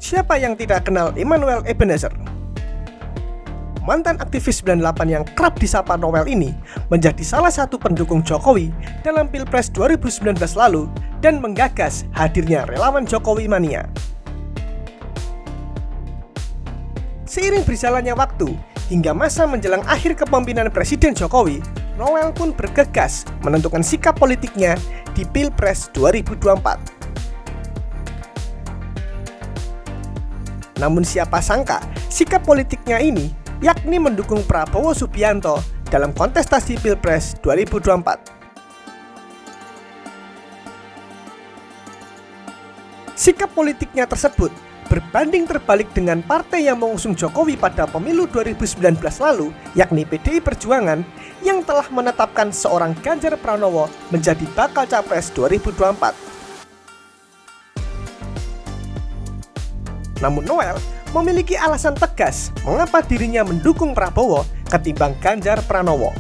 Siapa yang tidak kenal Emmanuel Ebenezer? Mantan aktivis 98 yang kerap disapa Noel ini menjadi salah satu pendukung Jokowi dalam Pilpres 2019 lalu dan menggagas hadirnya relawan Jokowi mania. Seiring berjalannya waktu, hingga masa menjelang akhir kepemimpinan Presiden Jokowi, Noel pun bergegas menentukan sikap politiknya di Pilpres 2024. Namun siapa sangka, sikap politiknya ini yakni mendukung Prabowo Subianto dalam kontestasi Pilpres 2024. Sikap politiknya tersebut berbanding terbalik dengan partai yang mengusung Jokowi pada pemilu 2019 lalu, yakni PDI Perjuangan, yang telah menetapkan seorang Ganjar Pranowo menjadi bakal capres 2024. Namun Noel memiliki alasan tegas mengapa dirinya mendukung Prabowo ketimbang Ganjar Pranowo.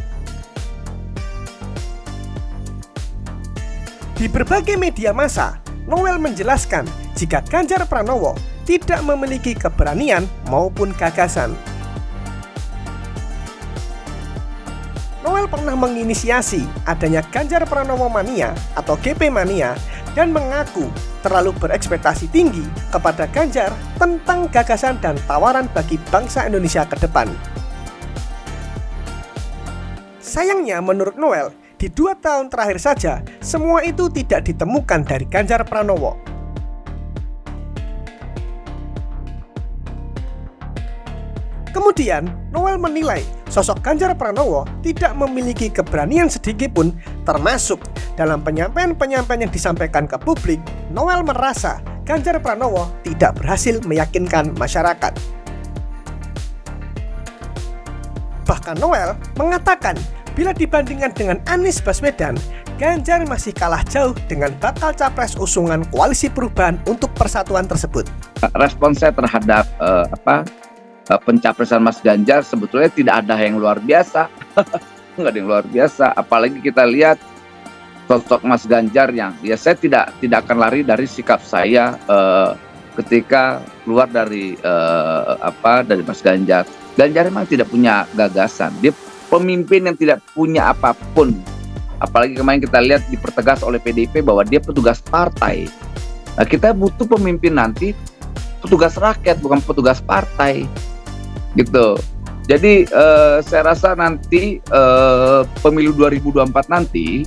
Di berbagai media massa, Noel menjelaskan jika Ganjar Pranowo tidak memiliki keberanian maupun gagasan. Noel pernah menginisiasi adanya Ganjar Pranowo Mania atau GP Mania dan mengaku terlalu berekspektasi tinggi kepada Ganjar tentang gagasan dan tawaran bagi bangsa Indonesia ke depan. Sayangnya menurut Noel, di 2 tahun terakhir saja, semua itu tidak ditemukan dari Ganjar Pranowo. Kemudian, Noel menilai sosok Ganjar Pranowo tidak memiliki keberanian sedikitpun, termasuk dalam penyampaian-penyampaian yang disampaikan ke publik. Noel merasa Ganjar Pranowo tidak berhasil meyakinkan masyarakat. Bahkan Noel mengatakan bila dibandingkan dengan Anies Baswedan, Ganjar masih kalah jauh dengan bakal capres usungan Koalisi Perubahan untuk Persatuan tersebut. Respon saya terhadap pencapresan Mas Ganjar sebetulnya tidak ada yang luar biasa. Nggak ada yang luar biasa, apalagi kita lihat sosok Mas Ganjar yang saya tidak akan lari dari sikap saya ketika keluar dari Mas Ganjar. Ganjar memang tidak punya gagasan, dia pemimpin yang tidak punya apapun. Apalagi kemarin kita lihat dipertegas oleh PDIP bahwa dia petugas partai. Nah, kita butuh pemimpin nanti petugas rakyat, bukan petugas partai, gitu. Jadi saya rasa nanti pemilu 2024 nanti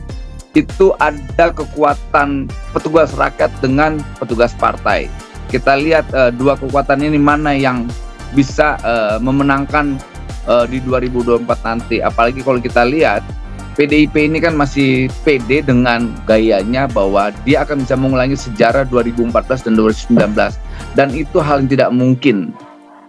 itu ada kekuatan petugas rakyat dengan petugas partai. Kita lihat dua kekuatan ini mana yang bisa memenangkan di 2024 nanti. Apalagi kalau kita lihat PDIP ini kan masih pede dengan gayanya bahwa dia akan bisa mengulangi sejarah 2014 dan 2019. Dan itu hal yang tidak mungkin.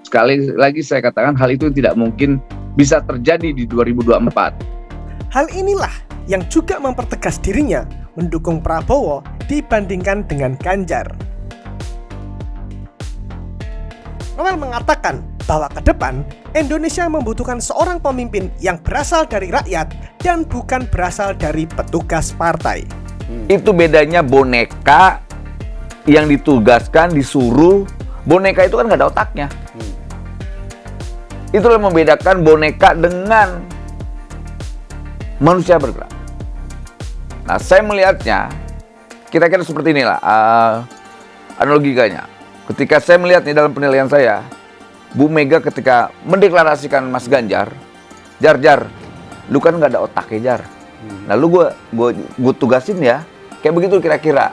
Sekali lagi saya katakan hal itu tidak mungkin bisa terjadi di 2024. Hal inilah yang juga mempertegas dirinya mendukung Prabowo dibandingkan dengan Ganjar. Noel mengatakan bahwa ke depan Indonesia membutuhkan seorang pemimpin yang berasal dari rakyat dan bukan berasal dari petugas partai. Itu bedanya boneka yang ditugaskan, disuruh. Boneka itu kan nggak ada otaknya. Itulah membedakan boneka dengan manusia bergerak. Nah, saya melihatnya kira-kira seperti inilah analogikannya. Ketika saya melihat nih dalam penilaian saya, Bu Mega ketika mendeklarasikan Mas Ganjar, Jar, lu kan nggak ada otaknya Jar. Nah, lu gue tugasin ya, kayak begitu kira-kira.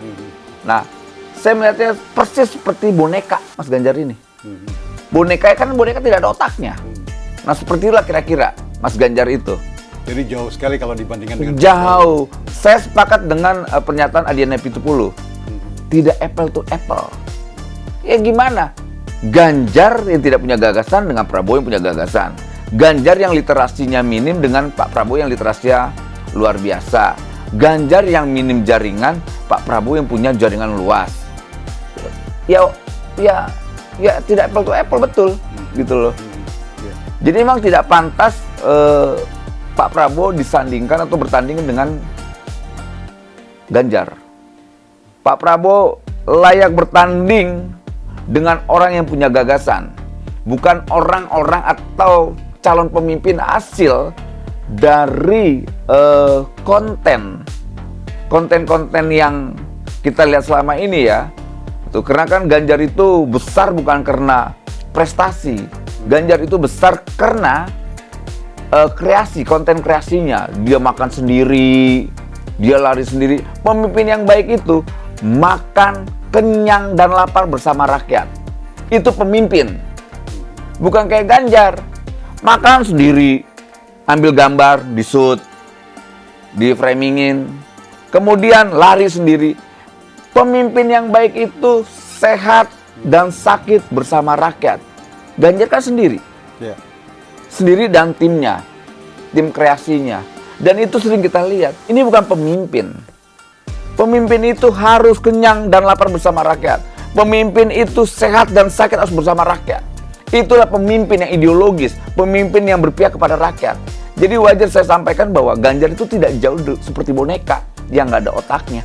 Nah, saya melihatnya persis seperti boneka Mas Ganjar ini. Boneka tidak ada otaknya. Nah, seperti itulah kira-kira Mas Ganjar itu. Jadi jauh sekali kalau dibandingkan dengan jauh. Saya sepakat dengan pernyataan Adiana Pitupulu. Tidak apple to apple. Ya gimana? Ganjar yang tidak punya gagasan dengan Prabowo yang punya gagasan. Ganjar yang literasinya minim dengan Pak Prabowo yang literasinya luar biasa. Ganjar yang minim jaringan, Pak Prabowo yang punya jaringan luas. Ya tidak apple to apple, betul gitu loh. Jadi memang tidak pantas Pak Prabowo disandingkan atau bertanding dengan Ganjar. Pak Prabowo layak bertanding dengan orang yang punya gagasan, bukan orang-orang atau calon pemimpin hasil dari konten-konten yang kita lihat selama ini ya. Tuh, karena kan Ganjar itu besar bukan karena prestasi. Ganjar itu besar karena kreasi, konten kreasinya. Dia makan sendiri, dia lari sendiri. Pemimpin yang baik itu makan, kenyang, dan lapar bersama rakyat. Itu pemimpin. Bukan kayak Ganjar. Makan sendiri, ambil gambar, di-shoot, di-framingin, kemudian lari sendiri. Pemimpin yang baik itu sehat dan sakit bersama rakyat. Ganjar kan sendiri. Ya. Sendiri dan timnya, tim kreasinya. Dan itu sering kita lihat, ini bukan pemimpin. Pemimpin itu harus kenyang dan lapar bersama rakyat. Pemimpin itu sehat dan sakit harus bersama rakyat. Itulah pemimpin yang ideologis, pemimpin yang berpihak kepada rakyat. Jadi wajar saya sampaikan bahwa Ganjar itu tidak jauh seperti boneka yang nggak ada otaknya.